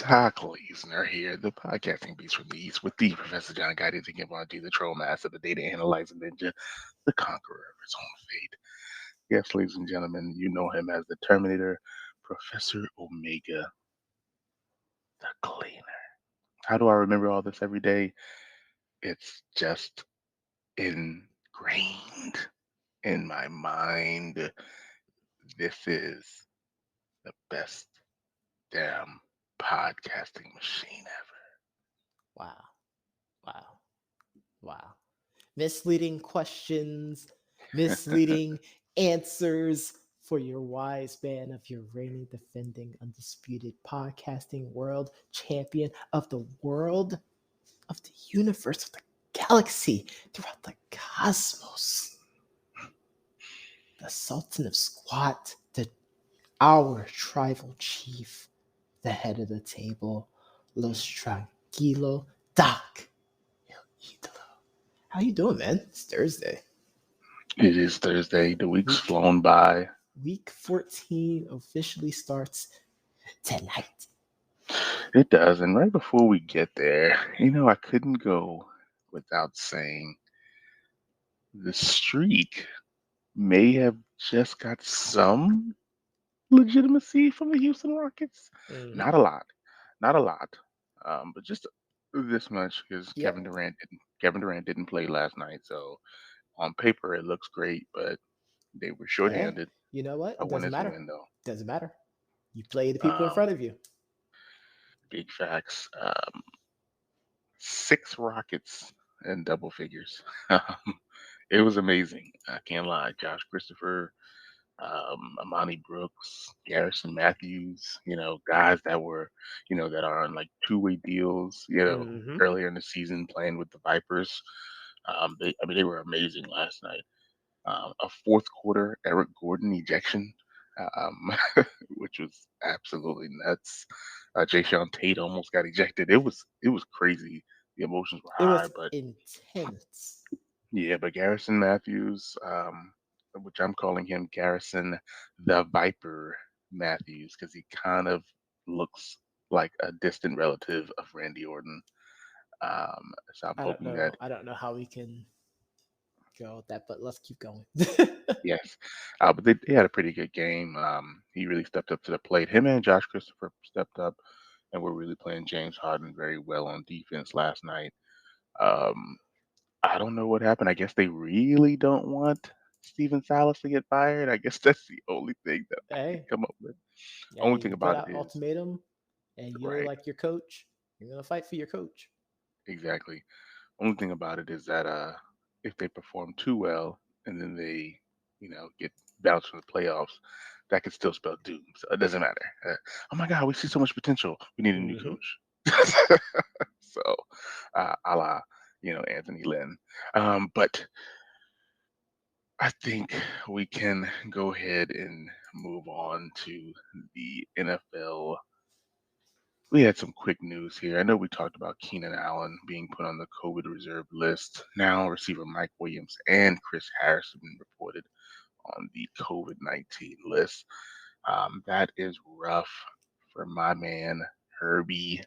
Talk Leesner here, the podcasting beast from the East, with the Professor John Gotti, the Gibbon, the Troll Master, the Data Analyzer Ninja, the Conqueror of his own fate. Yes, ladies and gentlemen, you know him as the Terminator, Professor Omega, the Cleaner. How do I remember all this every day? It's just ingrained in my mind. This is the best damn podcasting machine Wow. Wow. Wow. Misleading questions, ever. misleading answers for your wise man of your reigning, defending, undisputed podcasting world champion of the world, of the universe, of the galaxy, throughout the cosmos. The Sultan of Squat, our tribal chief, the head of the table, Los Tranquilo, Doc El Idolo. How you doing, man? It's Thursday. It is Thursday. The week's Week flown by. week 14 officially starts tonight. It does. And right before we get there, I couldn't go without saying the streak may have just got some legitimacy from the Houston Rockets. Mm-hmm. Not a lot. Not a lot. But just this much because Yep. Kevin Durant didn't play last night. So on paper it looks great, but they were Hey, shorthanded. you know what? A It win doesn't is a matter. win though. Doesn't matter. You play the people in Um, front of you. big facts. 6 Rockets in double figures. It was amazing. I can't lie. Josh Christopher, Amani Brooks, Garrison Matthews, guys that were, that are on like two-way deals, Mm-hmm. earlier in the season playing with the Vipers. They were amazing last night. A fourth quarter Eric Gordon ejection, um, which was absolutely nuts. Jay Sean Tate almost got ejected. It was crazy. The emotions were It high, was but intense. yeah, but Garrison Matthews, which I'm calling him Garrison the Viper Matthews, because he kind of looks like a distant relative of Randy Orton. So I'm I don't hoping know. that I don't know how we can go with that, but let's keep going. yes, but they had a pretty good game. He really stepped up to the plate. Him and Josh Christopher stepped up, and were really playing James Harden very well on defense last night. Um, I don't know what happened. I guess they really don't want Steven Silas to get fired. I guess that's the only thing that I can Hey, come up with. yeah, Only thing you put about it out an is ultimatum and you're right, like your coach, you're gonna fight for your coach. exactly. Only thing about it is that if they perform too well and then they, get bounced from the playoffs, that could still spell doom. So it doesn't matter. Oh my God, we see so much potential. We need a new Mm-hmm. coach. So, a la, Anthony Lynn. But I think we can go ahead and move on to the NFL. We had some quick news here. I know we talked about Keenan Allen being put on the COVID reserve list. Now, receiver Mike Williams and Chris Harris have been reported on the COVID-19 list. That is rough for my man, Herbie.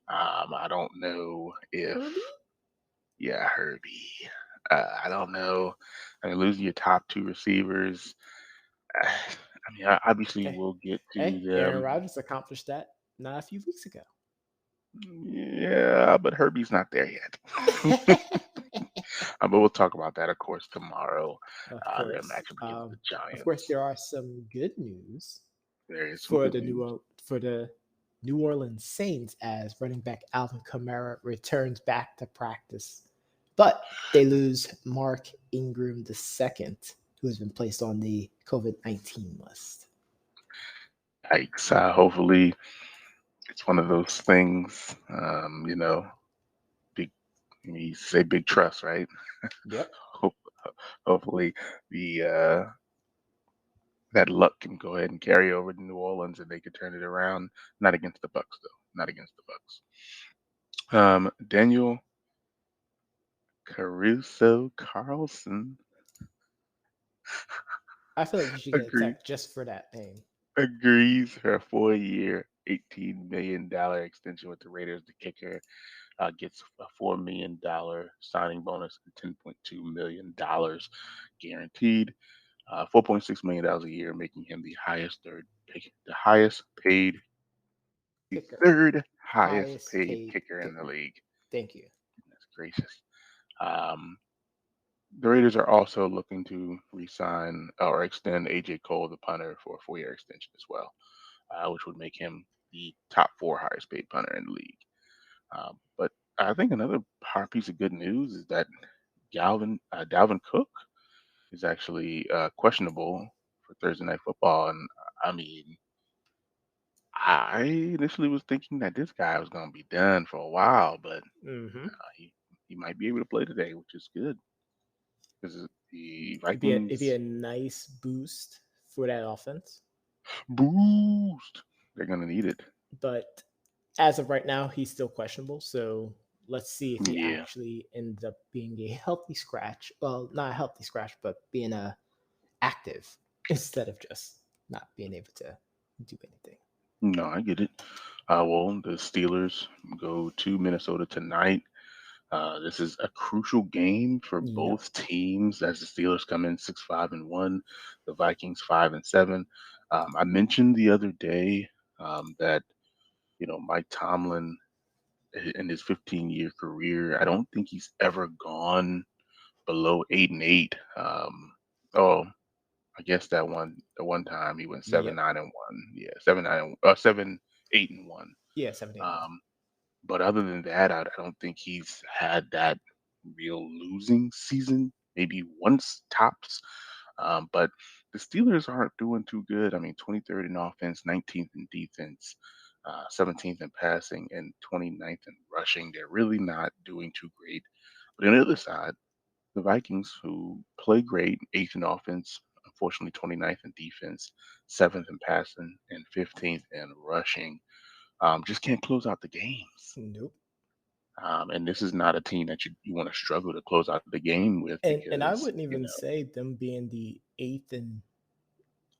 I don't know if, Herbie? yeah, Herbie. I don't know. I mean, losing your top two receivers. I mean, obviously, Hey, we'll get to hey, Aaron them. Rodgers accomplished that not a few weeks ago. Yeah, but Herbie's not there yet. But we'll talk about that, of course, tomorrow. Of Their course. matchup against the Of course, Giants. there are some good news There is some for good the news. New Orleans Saints as running back Alvin Kamara returns back to practice, but they lose Mark Ingram II, who has been placed on the COVID-19 list. Yikes. Hopefully, it's one of those things, big, you say big trust, right? Yep. Hope, hopefully, the that luck can go ahead and carry over to New Orleans and they could turn it around. Not against the Bucks, though. Not against the Bucks. Daniel Caruso Carlson I feel like you should get a agree, tech just for that name. agrees for a 4 year, $18 million extension with the Raiders. The kicker gets a $4 million signing bonus and $10.2 million guaranteed. $4.6 million a year, making him the highest paid, the Kicker. third highest Highest paid paid kicker in the kicker. league. Thank you. That's gracious. Um, the Raiders are also looking to re-sign or extend AJ Cole, the punter, for a 4-year extension as well, which would make him the top four highest paid punter in the league. But I think another piece of good news is that Dalvin Cook is actually questionable for Thursday Night Football. And I mean, I initially was thinking that this guy was going to be done for a while, but Mm-hmm. he might be able to play today, which is good because the It'd be Vikings a nice boost for that offense. boost. They're going to need it. But as of right now, he's still questionable. So let's see if he Yeah. actually ends up being a healthy scratch. Well, not a healthy scratch, but being a active instead of just not being able to do anything. No, I get it. Well, the Steelers go to Minnesota tonight. This is a crucial game for Yep. both teams as the Steelers come in 6-5-1, the Vikings 5-7. I mentioned the other day that Mike Tomlin in his 15-year career, I don't think he's ever gone below 8-8. Oh, I guess the one time he went seven Yep. nine and one. Yeah, 7-8-1. Yeah, 17-1. Um, But other than that, I don't think he's had that real losing season. Maybe once tops. But the Steelers aren't doing too good. I mean, 23rd in offense, 19th in defense, 17th in passing, and 29th in rushing. They're really not doing too great. But on the other side, the Vikings, who play great, 8th in offense, unfortunately 29th in defense, 7th in passing, and 15th in rushing, just can't close out the games. Nope. And this is not a team that you want to struggle to close out the game with And I because, wouldn't even say them being the eighth in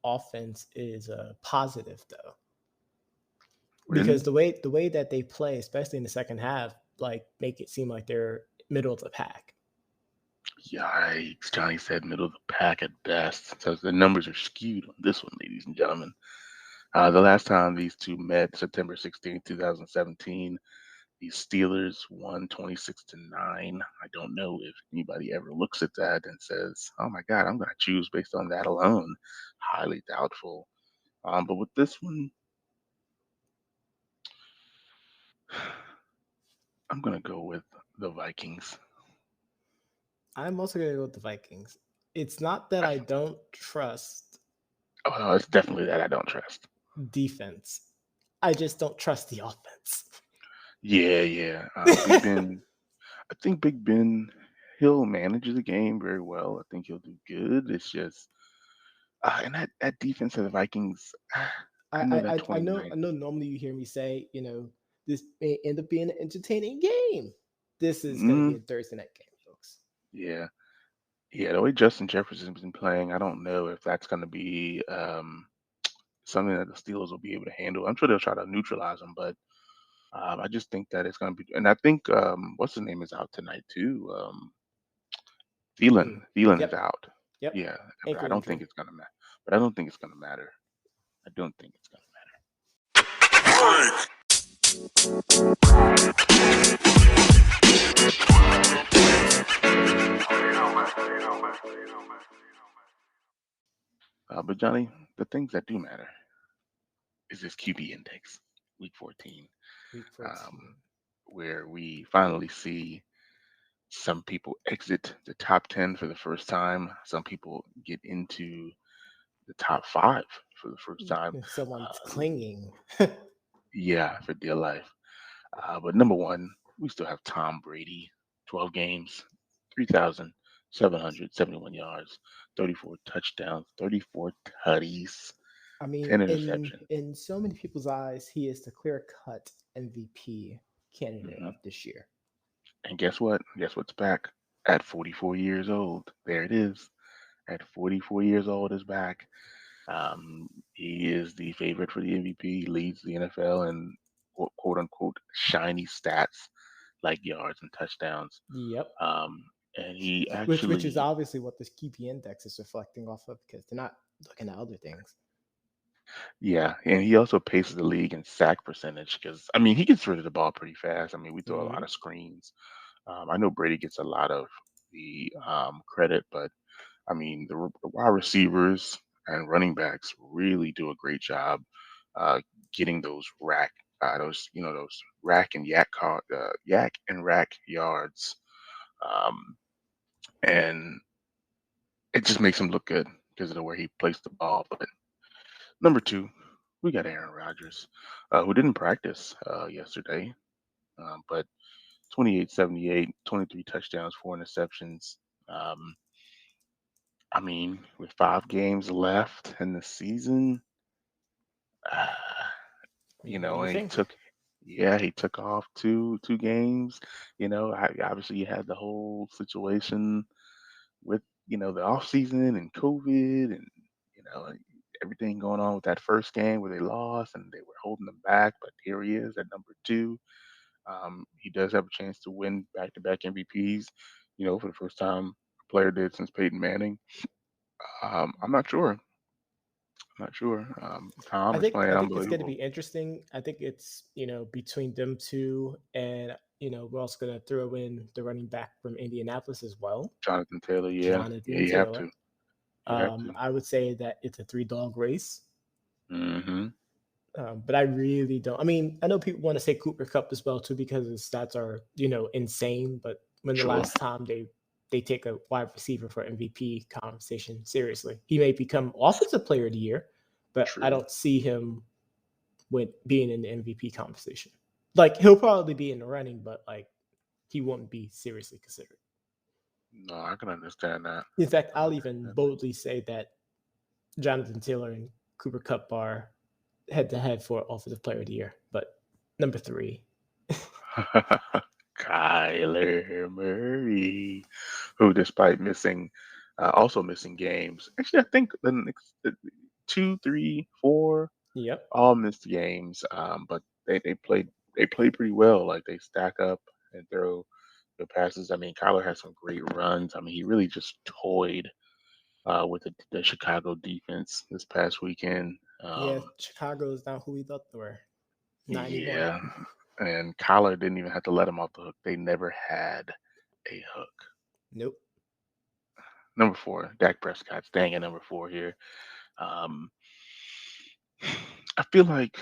offense is a positive though, because really, the way that they play, especially in the second half, like make it seem like they're middle of the pack. yikes, Johnny said middle of the pack at best. So the numbers are skewed on this one, ladies and gentlemen. The last time these two met, September 16th, 2017, the Steelers won 26-9. I don't know if anybody ever looks at that and says, oh my God, I'm going to choose based on that alone. Highly doubtful. But with this one, I'm going to go with the Vikings. I'm also gonna go with the Vikings. It's not that I don't trust Oh, no, it's definitely that I don't trust. defense. I just don't trust the offense. Yeah, yeah. Big Ben, I think Big Ben, he'll manage the game very well. I think he'll do good. It's just, and that defense of the Vikings, I, I know that I 29th. know normally you hear me say, this may end up being an entertaining game. This is gonna be Mm, a Thursday night game, folks. yeah, yeah. The way Justin Jefferson's been playing, I don't know if that's going to be something that the Steelers will be able to handle. I'm sure they'll try to neutralize him, but I just think that it's going to be. And I think what's his name is out tonight too. Mm. Thielen is Yep, out. yep. Yeah, but I Ankle don't think injury. it's gonna matter. But I don't think it's gonna matter. I don't think it's gonna matter. But Johnny, the things that do matter is this QB index, week 14, Week um, 14. where we finally see some people exit the top 10 for the first time. Some people get into the top five for the first time. Someone's Uh, clinging. yeah, for dear life. But number one, we still have Tom Brady, 12 games, 3,771 yards, 34 touchdowns, 34 tutties, I mean, 10 in interceptions. in so many people's eyes, he is the clear cut MVP candidate Hmm. of this year. And guess what? Guess what's back? At 44 years old. There it is. At 44 years old is back. He is the favorite for the MVP. He leads the NFL in quote unquote shiny stats like yards and touchdowns. Yep. Um, and he Which is actually, obviously what this QP index is reflecting off of because they're not looking at other things. yeah, and he also paces the league in sack percentage because I mean he gets rid of the ball pretty fast. I mean we throw a lot Hmm. of screens. I know Brady gets a lot of the credit, but I mean the wide receivers and running backs really do a great job getting those rack and yak and rack yards, um, and it just makes him look good because of the way he placed the ball. But number two, we got Aaron Rodgers, who didn't practice yesterday, but 28, 78, 23 touchdowns, 4 interceptions. Um, I mean, with 5 games left in the season, uh, What do you and he think? took, yeah, he took off two games. Obviously you had the whole situation with the off season and COVID and you know everything going on with that first game where they lost and they were holding them back. But here he is at number two. He does have a chance to win back-to-back MVPs. For the first time a player did since Peyton Manning. I'm not sure. I'm not sure. Tom is I playing think it's going to be unbelievable. interesting. I think it's between them two, and we're also going to throw in the running back from Indianapolis as well, Jonathan Taylor, yeah, yeah, Jonathan you have Taylor. to. You have to. I would say that it's a three dog race. Hmm. But I really don't. I mean, I know people want to say Cooper Cup as well too because his stats are insane. But when the True. last time they take a wide receiver for MVP conversation seriously, he may become offensive player of the year, but I True. don't see him with being in the MVP conversation. Like he'll probably be in the running, but like he won't be seriously considered. No, I can understand that. In fact, I can I'll even understand that. boldly say that Jonathan Taylor and Cooper Cup are head to head for offensive player of the year. But number three, Kyler Murray, who, despite also missing games, actually, I think the next two, three, four, yep. all missed games. But they played pretty well. Like they stack up and throw the passes. I mean, Kyler has some great runs. I mean, he really just toyed with the Chicago defense this past weekend. Yeah, Chicago is not who we thought they were. Not anymore. Yeah, and Kyler didn't even have to let him off the hook. They never had a hook. Nope. Number four, Dak Prescott staying at number four here. Um, I feel like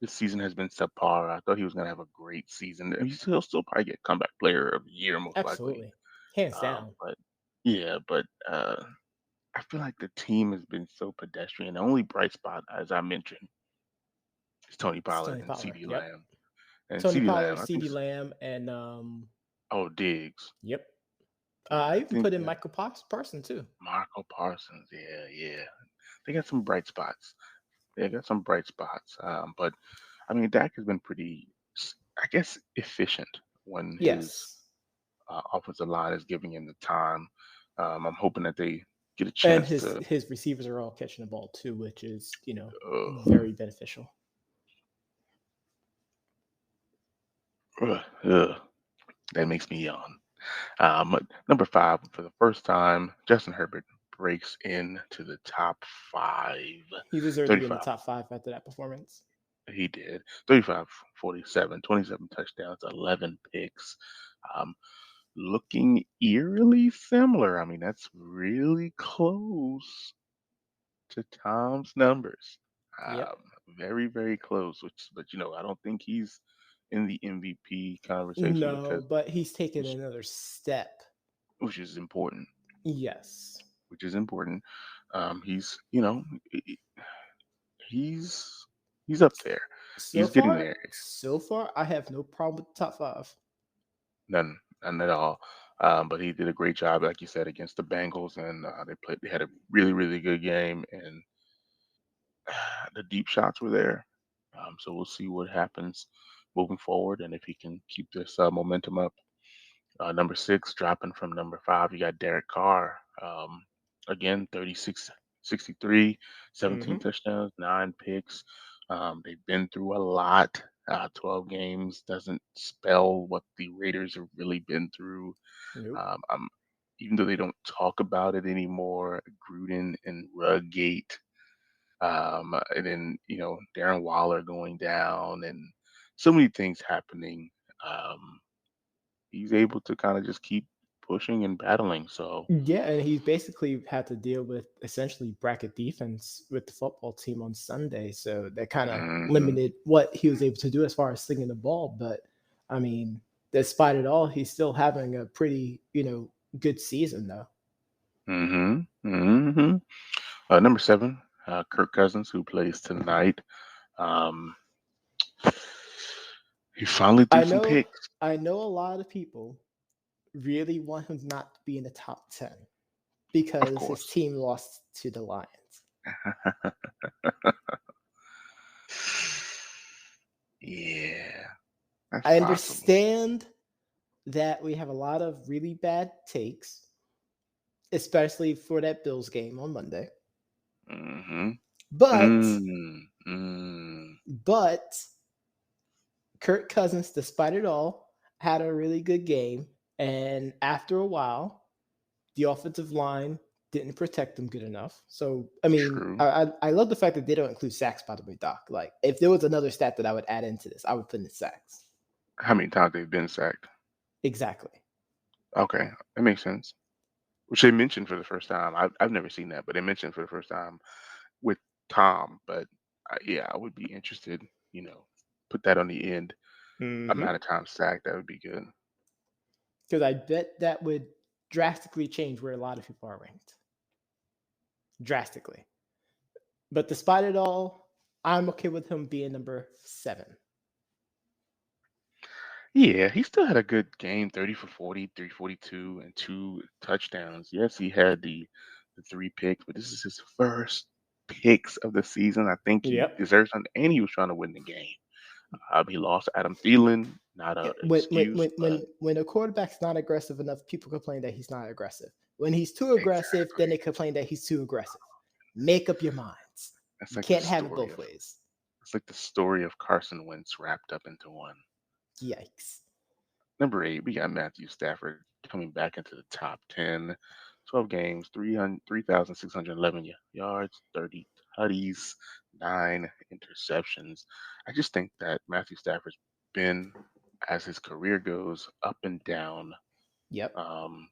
this season has been subpar. I thought he was going to have a great season. And he'll still probably get comeback player of the year, most likely. Absolutely. Hands down. But yeah, but I feel like the team has been so pedestrian. The only bright spot, as I mentioned, is Tony It's Pollard Tony and Pollard. CD Yep. Lamb. And Tony CD Pollard, Lamb, I think, CeeDee Lamb, and oh, Diggs. yep. Yeah, I I even think put in Michael Parsons too. Marco Parsons. Yeah, yeah. They got some bright spots. They got some bright spots. But I mean, Dak has been pretty, I guess, efficient when his Yes. offensive line is giving him the time. I'm hoping that they get a And chance his to. his receivers are all catching the ball too, which is, Uh, very beneficial. ugh, that makes me yawn. Number five, for the first time, Justin Herbert breaks into the top five. He deserved to be in the 35. top five after that performance. He did. 35, 47, 27 touchdowns, 11 picks. Um, Looking eerily similar. I mean, that's really close to Tom's numbers. Yep. Very, very close. But I don't think he's in the MVP conversation No, because but he's taken which, another step. which is important. Yes. Which is important. He's, he's he's up there. So He's getting far, there. so far, I have no problem with the top five. None at all. But he did a great job, like you said, against the Bengals, and they played. They had a really, really good game, and the deep shots were there. So we'll see what happens moving forward, and if he can keep this momentum up. Number six, dropping from number five, you got Derek Carr. Again, 36. 63, 17 Hmm. touchdowns, 9 picks. They've been through a lot. 12 games doesn't spell what the Raiders have really been through. Nope. I'm even though they don't talk about it anymore, Gruden and Ruggate, and then Darren Waller going down, and so many things happening. Um, he's able to kind of just keep pushing and battling. So, Yeah, and he's basically had to deal with essentially bracket defense with the football team on Sunday, so that kind of mhm, limited what he was able to do as far as slinging the ball. But I mean, despite it all, he's still having a pretty, good season though. mhm, mhm. Number 7, Kirk Cousins, who plays tonight. Um, he finally threw I some know, picks, I know a lot of people really want him not to be in the top 10 of because his course. team lost to the Lions. Yeah, that's I possible. understand that we have a lot of really bad takes, especially for that Bills game on Monday. Mhm. But Mm, mm. but Kirk Cousins, despite it all, had a really good game. And after a while, the offensive line didn't protect him good enough. So I mean, True. I love the fact that they don't include sacks, by the way, Doc. Like if there was another stat that I would add into this, I would put in sacks. How many times they've been sacked? Exactly. Okay, that makes sense. Which they mentioned for the first time. I've never seen that, but they mentioned for the first time with Tom. But yeah, I would be interested. You know, put that on the end. Mm-hmm. Amount of time sacked. That would be good. Because I bet that would drastically change where a lot of people are ranked. Drastically. But despite it all, I'm okay with him being number 7. Yeah, he still had a good game. 30 for 40, 342, and 2 touchdowns. Yes, he had the 3 picks, but this is his first picks of the season. I think he Yep. deserves something, and he was trying to win the game. He lost Adam Thielen. Not Yeah, a when when excuse, when but when when a quarterback's not aggressive enough, people complain that he's not aggressive. When he's too aggressive, then exactly. they complain that he's too aggressive. Make up your minds. It's You like the can't have it story both of ways. it's like the story of Carson Wentz wrapped up into one. Yikes. Number 8, we got Matthew Stafford coming back into the top 10. 12 games, 3,611 yards, 30 tutties, 9 interceptions. I just think that Matthew Stafford's been, as his career goes, up and down. Yep. Um,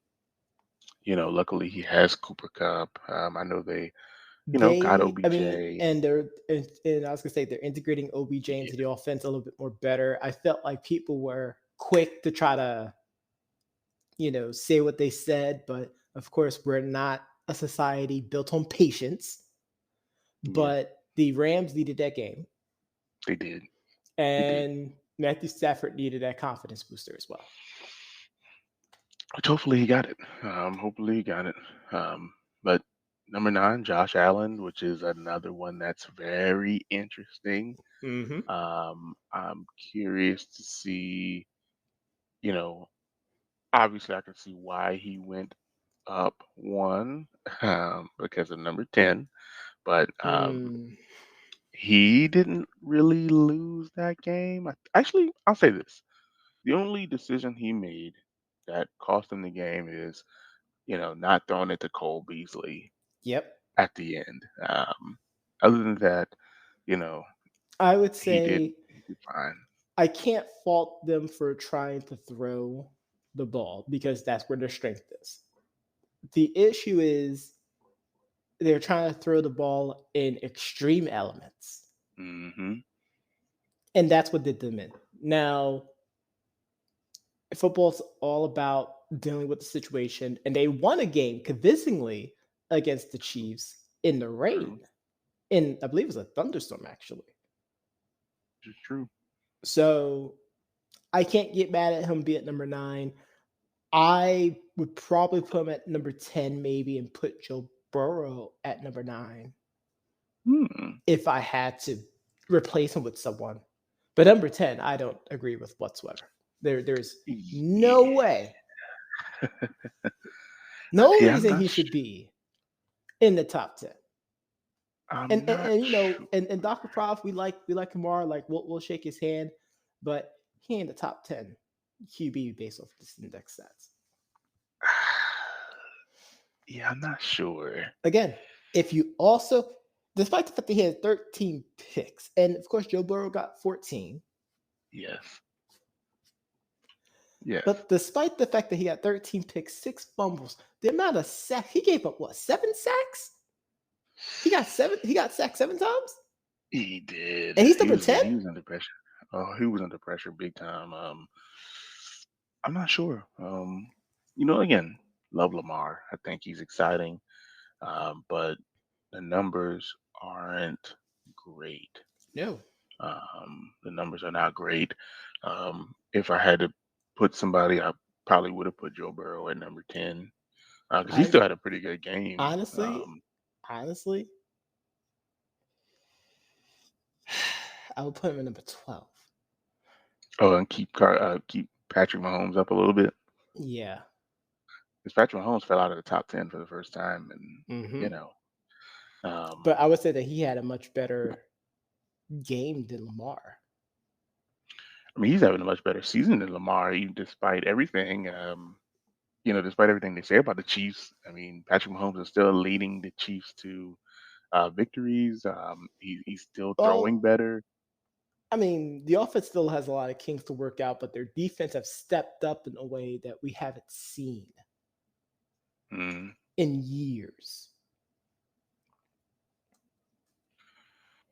luckily he has Cooper Cup. I know they, got They, I mean, OBJ. and I was gonna say they're integrating OBJ into the offense a little bit more better. I felt like people were quick to try to, say what they said, but of course we're not a society built on patience. Yeah, But the Rams needed that game, they did. They did. and Matthew Stafford needed that confidence booster as well. Which hopefully he got it. Hopefully he got it. But number 9, Josh Allen, which is another one that's very interesting. Mm-hmm. I'm curious to see, you know, obviously I can see why he went up one, because of number 10, but Mm, he didn't really lose that game. Actually, I'll say this. The only decision he made that cost him the game is not throwing it to Cole Beasley yep. at the end. Other than that, you know, I would he did say he did fine. I can't fault them for trying to throw the ball because that's where their strength is. The issue is they're trying to throw the ball in extreme elements, Hmm. and that's what did them in. Now, football's all about dealing with the situation, and they won a game convincingly against the Chiefs in the True. rain. In I believe it was a thunderstorm actually. Which is true. So I can't get mad at him being at number 9. I would probably put him at number 10 maybe and put Joe Burrow at number 9 Hmm. if I had to replace him with someone. But number 10, I don't agree with whatsoever. There's no Yeah. way, no Yeah, I'm reason not he sure. should be in the top 10. I'm And not and sure. and Dr. Prof, we like Kamara, like we'll shake his hand, but he ain't the top 10 QB based off this index stats. Yeah, I'm not sure. Again, if you also, despite the fact that he had 13 picks, and of course Joe Burrow got 14, Yes. Yes. but despite the fact that he got 13 picks, 6 fumbles, the amount of sacks he gave up, what, 7 sacks? He got sacked 7 times, He did. and he's He number was 10. he was under pressure. Oh, he was under pressure big time. I'm not sure. Again, love Lamar. I think he's exciting. But the numbers aren't great. No, The numbers are not great. If I had to put somebody, I probably would have put Joe Burrow at number 10 because he I still had a pretty good game. honestly, honestly, I would put him at number 12. Oh, and keep Patrick Mahomes up a little bit. Yeah. Because Patrick Mahomes fell out of the top 10 for the first time, and you Hmm. know, um, But I would say that he had a much better game than Lamar. I mean, he's having a much better season than Lamar, even despite everything. Despite everything they say about the Chiefs, I mean, Patrick Mahomes is still leading the Chiefs to victories. He's still throwing Well, better. I mean, the offense still has a lot of kinks to work out, but their defense have stepped up in a way that we haven't seen Mm, in years.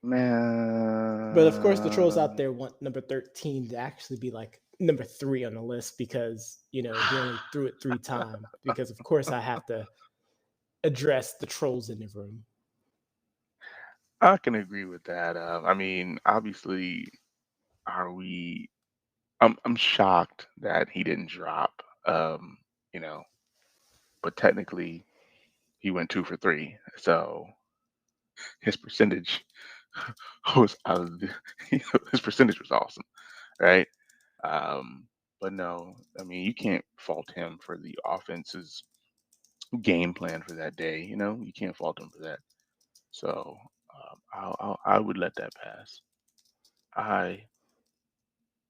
But of course, the trolls out man, there want number 13 to actually be like number 3 on the list because, he only threw it 3 times. Because, of course, I have to address the trolls in the room. I can agree with that. I mean, obviously, are we? I'm shocked that he didn't drop. You know, but technically he went 2 for 3, so his percentage was out of the, his percentage was awesome, right? Um, but no, I mean you can't fault him for the offense's game plan for that day. You can't fault him for that. So I would let that pass. I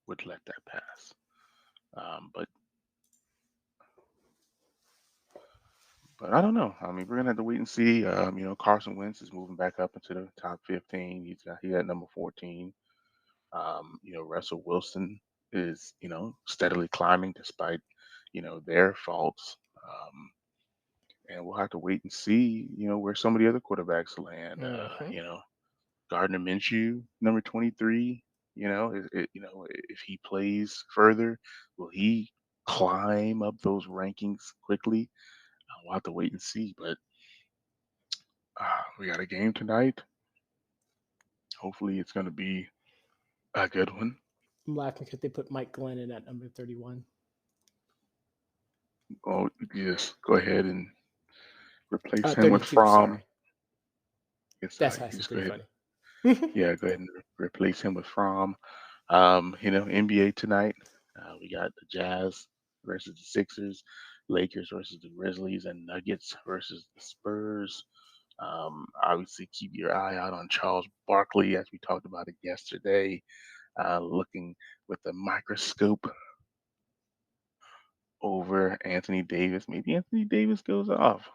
would let that pass. But I don't know. I mean, we're gonna have to wait and see. Carson Wentz is moving back up into the top 15. He got number 14. Russell Wilson is steadily climbing despite their faults. And we'll have to wait and see where some of the other quarterbacks land. Hmm. Gardner Minshew, number 23. If he plays further, will he climb up those rankings quickly? We'll have to wait and see. But we got a game tonight. Hopefully, it's going to be a good one. I'm laughing because they put Mike Glennon at number 31. Oh, yes. Go ahead and replace him with 32, Fromm. sorry. Yes, That's actually just go pretty ahead. funny. Yeah, go ahead and replace him with Fromm. NBA tonight. We got the Jazz versus the Sixers, Lakers versus the Grizzlies, and Nuggets versus the Spurs. Obviously, keep your eye out on Charles Barkley, as we talked about it yesterday, looking with a microscope over Anthony Davis. Maybe Anthony Davis goes off.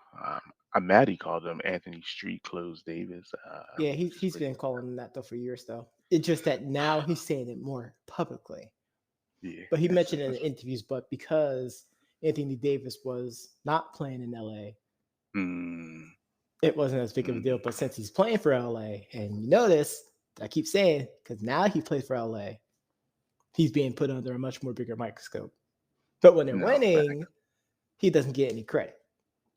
I'm mad he called him Anthony Street Clothes Davis, Yeah, which he's is he's pretty been calling him that though for years though. It's just that now he's saying it more publicly. yeah, But he yes, mentioned it in interviews, but because Anthony Davis was not playing in LA, mm, it wasn't as big of a deal. mm, But since he's playing for LA, and you notice, I keep saying, because now he plays for LA, he's being put under a much more bigger microscope. But when they're no, winning, he doesn't get any credit.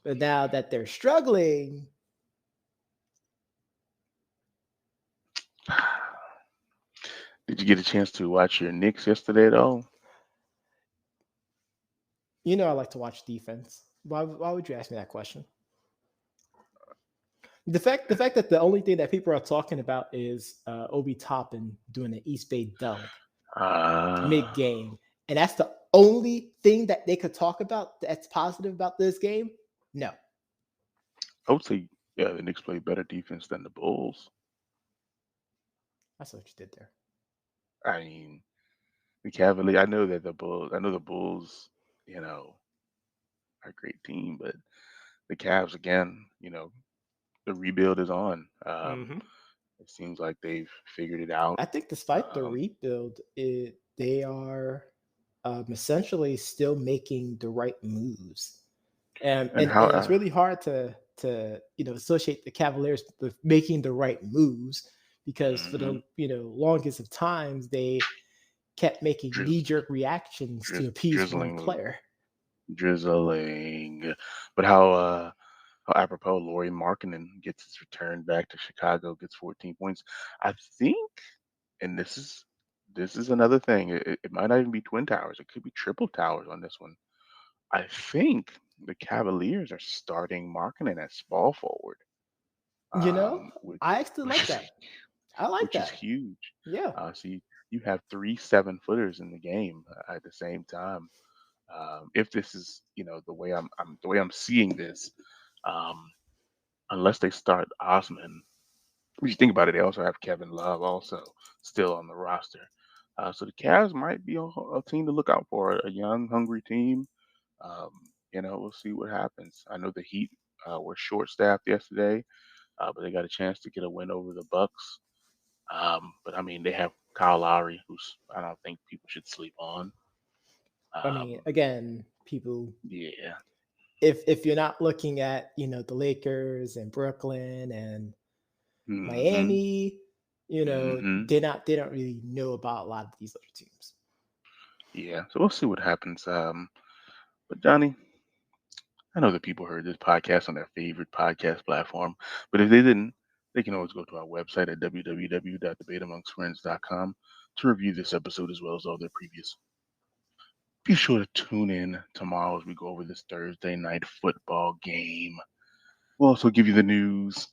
But now that they're struggling, Did you get a chance to watch your Knicks yesterday at all? I like to watch defense. Why would you ask me that question? The fact that the only thing that people are talking about is Obi Toppin doing an East Bay dunk mid Uh, game, and that's the only thing that they could talk about that's positive about this game. No, I would say Yeah, the Knicks play better defense than the Bulls. I saw what you did there. I mean, the Cavaliers. I know the Bulls. You know, are a great team, but the Cavs again. The rebuild is on. Hmm. It seems like they've figured it out. I think despite the Um, rebuild, they are essentially still making the right moves. And, and and how? and it's really hard to associate the Cavaliers with making the right moves because for Mhm. the longest of times they kept making Drizz, knee jerk reactions to appease one drizzling, player. drizzling. But how apropos, Laurie Markkinen gets his return back to Chicago, gets 14 points. I think, and this is another thing. It might not even be twin towers. It could be triple towers on this one. I think the Cavaliers are starting Markkinen at small forward, You know, which I actually which like is that. I like which is that. huge. Yeah. So you have three 7-footers in the game at the same time. If this is the way the way I'm seeing this, um, unless they start Osman. If you think about it, they also have Kevin Love also still on the roster. So the Cavs might be a team to look out for, a young, hungry team. Um, we'll see what happens. I know the Heat were short-staffed yesterday, but they got a chance to get a win over the Bucks. But I mean, they have Kyle Lowry, who's I don't think people should sleep on. I mean, Um, again, people, yeah. if you're not looking at the Lakers and Brooklyn and Hmm. Miami, Hmm. they don't really know about a lot of these other teams. Yeah. So we'll see what happens. But Johnny, I know that people heard this podcast on their favorite podcast platform, but if they didn't, they can always go to our website at www.debateamongstfriends.com to review this episode as well as all their previous. Be sure to tune in tomorrow as we go over this Thursday night football game. We'll also give you the news,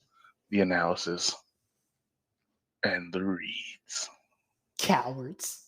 the analysis, and the reads. Cowards.